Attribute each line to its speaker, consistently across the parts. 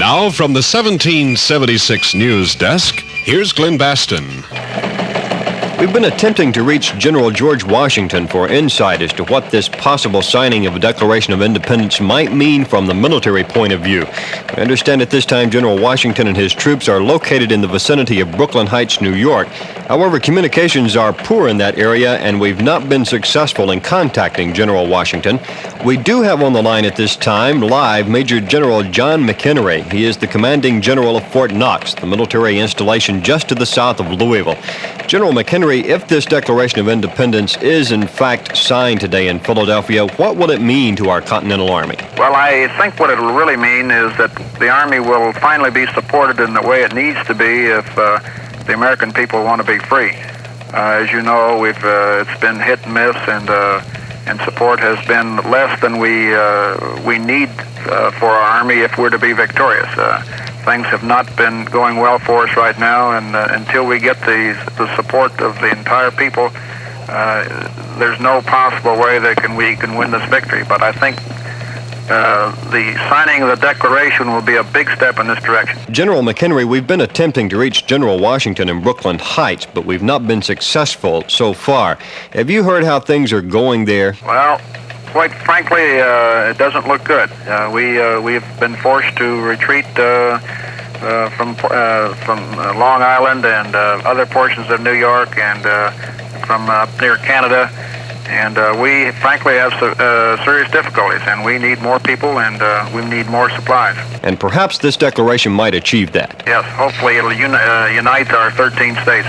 Speaker 1: Now from the 1776 news desk, here's Glen Bastin.
Speaker 2: We've been attempting to reach General George Washington for insight as to what this possible signing of a Declaration of Independence might mean from the military point of view. We understand at this time General Washington and his troops are located in the vicinity of Brooklyn Heights, New York. However, communications are poor in that area, and we've not been successful in contacting General Washington. We do have on the line at this time, live, Major General John McHenry. He is the commanding general of Fort Knox, the military installation just to the south of Louisville. General McHenry, if this Declaration of Independence is in fact signed today in Philadelphia, what will it mean to our Continental Army?
Speaker 3: Well, I think what it will really mean is that the Army will finally be supported in the way it needs to be if the American people want to be free. As you know, it's been hit and miss, and support has been less than we need for our Army if we're to be victorious. Things have not been going well for us right now, and until we get the support of the entire people, there's no possible way that we can win this victory. But I think the signing of the Declaration will be a big step in this direction.
Speaker 2: General McHenry, we've been attempting to reach General Washington in Brooklyn Heights, but we've not been successful so far. Have you heard how things are going there?
Speaker 3: Well, quite frankly, it doesn't look good. We've been forced to retreat from Long Island and other portions of New York and from near Canada, and we frankly have serious difficulties, and we need more people, and we need more supplies.
Speaker 2: And perhaps this declaration might achieve that.
Speaker 3: Yes, hopefully it'll unite our 13 states.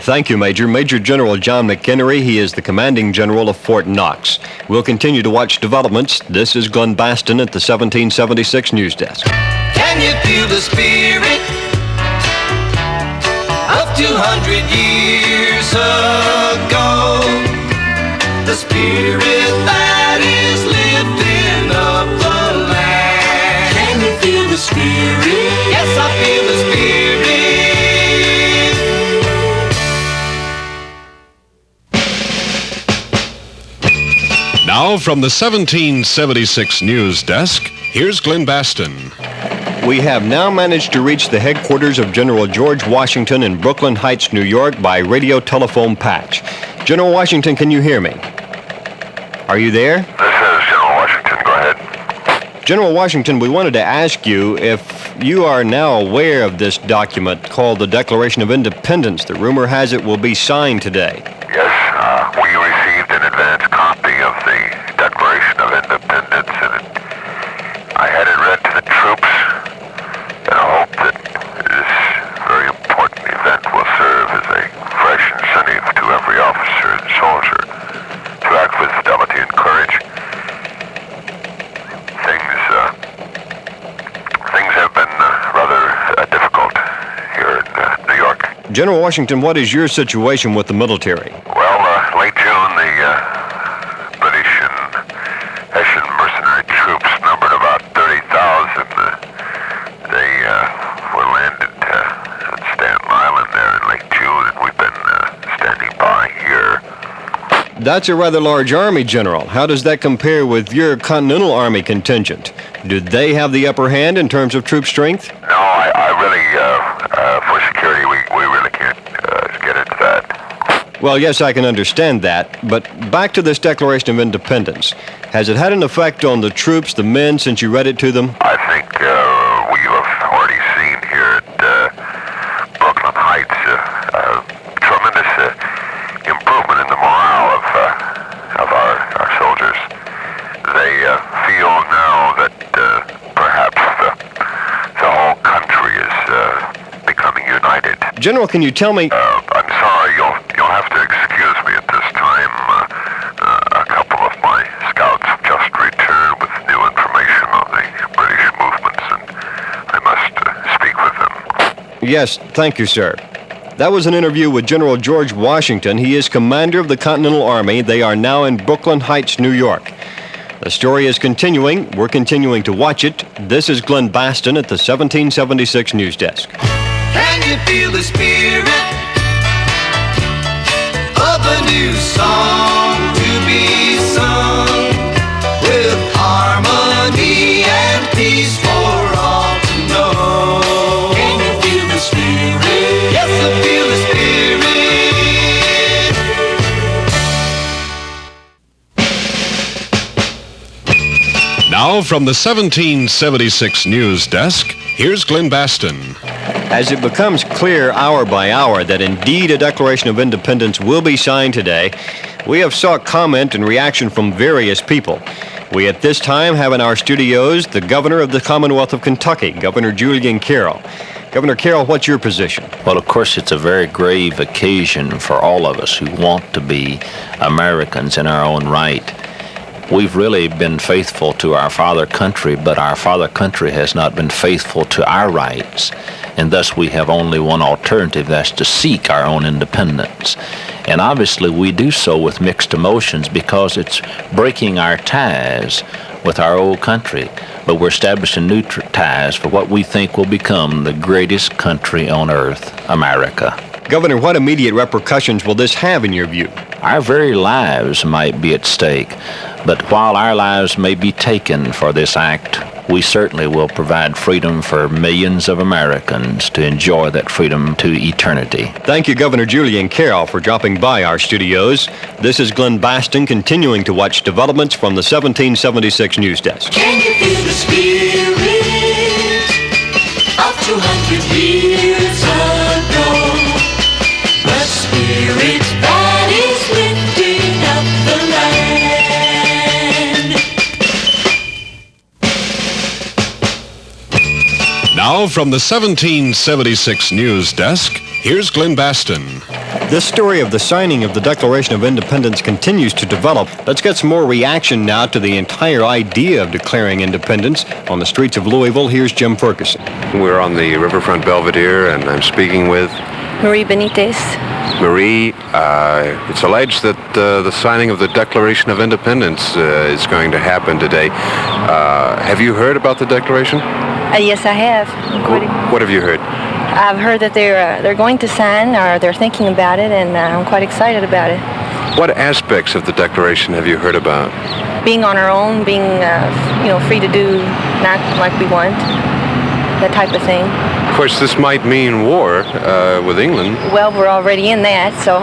Speaker 2: Thank you, Major. Major General John McHenry. He is the commanding general of Fort Knox. We'll continue to watch developments. This is Glen Bastin at the 1776 news desk.
Speaker 4: Can you feel the spirit of 200 years ago? The spirit that is lifting up the land. Can you feel the spirit? Yes, I feel the spirit.
Speaker 1: Now from the 1776 news desk, here's Glen Bastin.
Speaker 2: We have now managed to reach the headquarters of General George Washington in Brooklyn Heights, New York by radio telephone patch. General Washington, can you hear me? Are you there?
Speaker 5: This is General Washington. Go ahead.
Speaker 2: General Washington, we wanted to ask you if you are now aware of this document called the Declaration of Independence. The rumor has it will be signed today.
Speaker 5: Yes, we received an advance copy of the Declaration of Independence, and I had it read to the troops, and I hope that this very important event will serve as a fresh incentive to every officer and soldier to act with fidelity and courage. Things have been rather difficult here in New York.
Speaker 2: General Washington, what is your situation with the military?
Speaker 5: Well, late June, the British and Hessian mercenary troops numbered about 30,000. They were landed at Staten Island there in late June, and we've been standing by here.
Speaker 2: That's a rather large army, General. How does that compare with your Continental Army contingent? Do they have the upper hand in terms of troop strength?
Speaker 5: No, I really, for security, we really can't get into that.
Speaker 2: Well, yes, I can understand that, but back to this Declaration of Independence. Has it had an effect on the troops, the men, since you read it to them?
Speaker 5: I think we have already seen here at Brooklyn Heights tremendous improvement in the morale of our soldiers. They feel now that perhaps the whole country is becoming united.
Speaker 2: General, can you tell me...
Speaker 5: I'm sorry, you'll have to excuse me at this time. A couple of my scouts have just returned with new information on the British movements, and I must speak with them.
Speaker 2: Yes, thank you, sir. That was an interview with General George Washington. He is commander of the Continental Army. They are now in Brooklyn Heights, New York. The story is continuing. We're continuing to watch it. This is Glen Bastin at the 1776 news desk.
Speaker 4: Can you feel the spirit of a new song to be sung with harmony and peace for all?
Speaker 1: Now from the 1776 news desk, here's Glen Bastin.
Speaker 2: As it becomes clear hour by hour that indeed a Declaration of Independence will be signed today, we have sought comment and reaction from various people. We at this time have in our studios the Governor of the Commonwealth of Kentucky, Governor Julian Carroll. Governor Carroll, what's your position?
Speaker 6: Well, of course, it's a very grave occasion for all of us who want to be Americans in our own right. We've really been faithful to our father country, but our father country has not been faithful to our rights. And thus we have only one alternative, that's to seek our own independence. And obviously we do so with mixed emotions because it's breaking our ties with our old country. But we're establishing new ties for what we think will become the greatest country on earth, America.
Speaker 2: Governor, what immediate repercussions will this have in your view?
Speaker 6: Our very lives might be at stake, but while our lives may be taken for this act, we certainly will provide freedom for millions of Americans to enjoy that freedom to eternity.
Speaker 2: Thank you, Governor Julian Carroll, for dropping by our studios. This is Glen Bastin continuing to watch developments from the 1776 news desk.
Speaker 4: Can you feel the spirit of 200 years ago? The spirit that is lifting up the land.
Speaker 1: Now from the 1776 news desk, here's Glen Bastin.
Speaker 2: This story of the signing of the Declaration of Independence continues to develop. Let's get some more reaction now to the entire idea of declaring independence. On the streets of Louisville, here's Jim Ferguson.
Speaker 7: We're on the Riverfront Belvedere, and I'm speaking with
Speaker 8: Marie Benitez.
Speaker 7: Marie. It's alleged that the signing of the Declaration of Independence is going to happen today. Have you heard about the Declaration?
Speaker 8: Yes, I have.
Speaker 7: What have you heard?
Speaker 8: I've heard that they're going to sign, or they're thinking about it, and I'm quite excited about it.
Speaker 7: What aspects of the Declaration have you heard about?
Speaker 8: Being on our own, being free to do not like we want, that type of thing.
Speaker 7: Of course, this might mean war with England.
Speaker 8: Well, we're already in that, so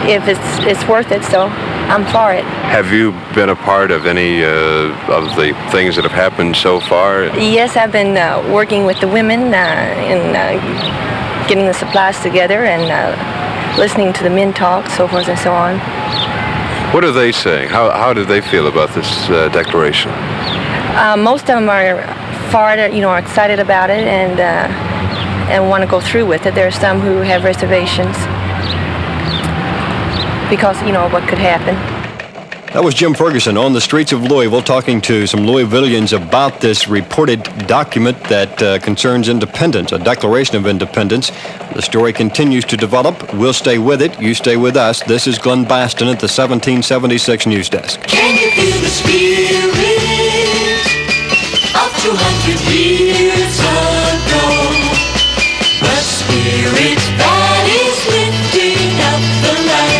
Speaker 8: if it's worth it, so I'm for it.
Speaker 7: Have you been a part of any of the things that have happened so far?
Speaker 8: Yes, I've been working with the women in getting the supplies together and listening to the men talk, so forth and so on.
Speaker 7: What are they saying? How do they feel about this declaration?
Speaker 8: Most of them are for it, are excited about it and want to go through with it. There are some who have reservations because, what could happen.
Speaker 2: That was Jim Ferguson on the streets of Louisville talking to some Louisvillians about this reported document that concerns independence, a Declaration of Independence. The story continues to develop. We'll stay with it. You stay with us. This is Glen Bastin at the 1776 news desk.
Speaker 4: Can you feel the spirit of 200 years ago? The spirit that is lifting up the land.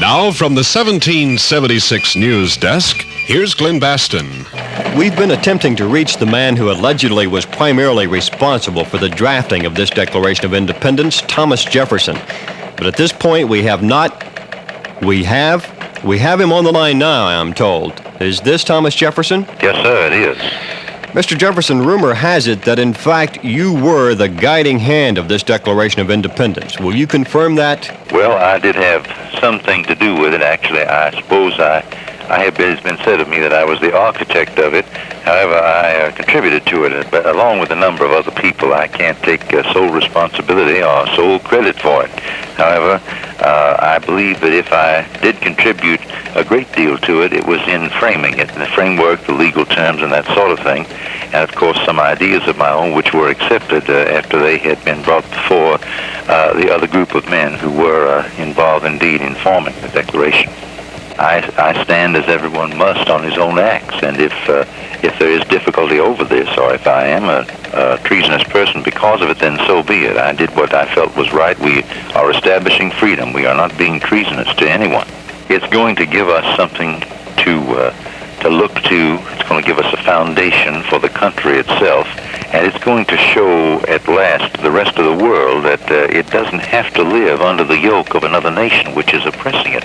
Speaker 1: Now from the 1776 news desk, here's Glen Bastin.
Speaker 2: We've been attempting to reach the man who allegedly was primarily responsible for the drafting of this Declaration of Independence, Thomas Jefferson. But at this point, we have not. We have him on the line now, I'm told. Is this Thomas Jefferson?
Speaker 9: Yes, sir, it is.
Speaker 2: Mr. Jefferson, rumor has it that, in fact, you were the guiding hand of this Declaration of Independence. Will you confirm that?
Speaker 9: Well, I did have something to do with it. Actually, I suppose it's been said of me that I was the architect of it. However, I contributed to it, but along with a number of other people. I can't take sole responsibility or sole credit for it. However, I believe that if I did contribute a great deal to it, it was in framing it, in the framework, the legal terms, and that sort of thing. And, of course, some ideas of my own which were accepted after they had been brought before the other group of men who were involved, indeed, in forming the Declaration. I stand, as everyone must, on his own acts, and if there is difficulty over this, or if I am a treasonous person because of it, then so be it. I did what I felt was right. We are establishing freedom. We are not being treasonous to anyone. It's going to give us something to look to. It's going to give us a foundation for the country itself, And it's going to show at last the rest of the world that it doesn't have to live under the yoke of another nation which is oppressing it.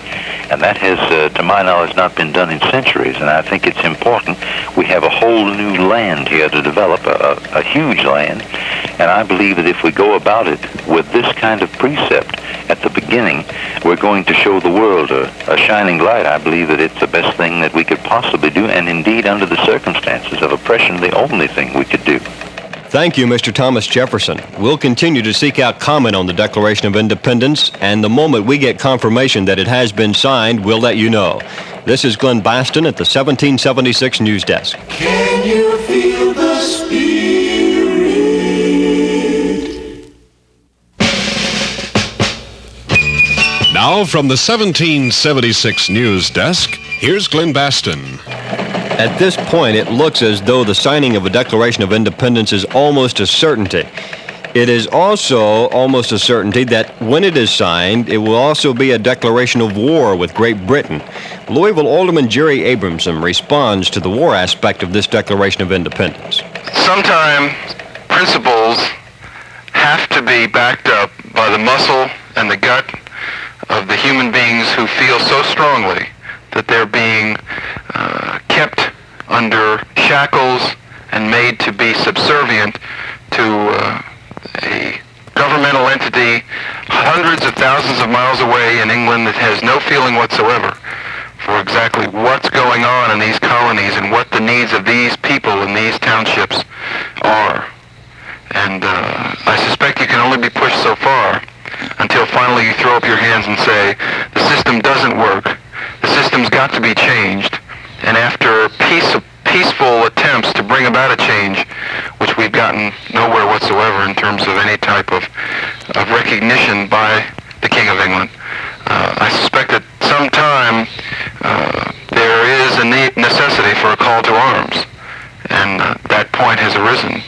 Speaker 9: And that has, to my knowledge, not been done in centuries. And I think it's important. We have a whole new land here to develop, a huge land. And I believe that if we go about it with this kind of precept at the beginning, we're going to show the world a shining light. I believe that it's the best thing that we could possibly do, and indeed, under the circumstances of oppression, the only thing we could do.
Speaker 2: Thank you, Mr. Thomas Jefferson. We'll continue to seek out comment on the Declaration of Independence, and the moment we get confirmation that it has been signed, we'll let you know. This is Glen Bastin at the 1776 News Desk.
Speaker 4: Can you feel the spirit?
Speaker 1: Now from the 1776 News Desk, here's Glen Bastin.
Speaker 2: At this point, it looks as though the signing of a Declaration of Independence is almost a certainty. It is also almost a certainty that when it is signed, it will also be a declaration of war with Great Britain. Louisville Alderman Jerry Abramson responds to the war aspect of this Declaration of Independence.
Speaker 10: Sometimes principles have to be backed up by the muscle and the gut of the human beings who feel so strongly that they're being kept under shackles and made to be subservient to a governmental entity hundreds of thousands of miles away in England that has no feeling whatsoever for exactly what's going on in these colonies and what the needs of these people in these townships are. And I suspect you can only be pushed so far until finally you throw up your hands and say, the system doesn't work, the system's got to be changed, and after peaceful attempts to bring about a change, which we've gotten nowhere whatsoever in terms of any type of recognition by the King of England, I suspect that sometime there is a necessity for a call to arms, and that point has arisen.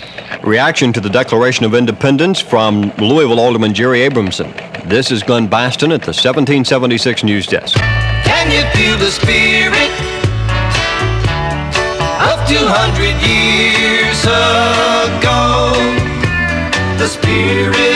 Speaker 2: Reaction to the Declaration of Independence from Louisville Alderman Jerry Abramson. This is Glen Bastin at the 1776 News Desk.
Speaker 4: Can you feel the spirit of 200 years ago? The spirit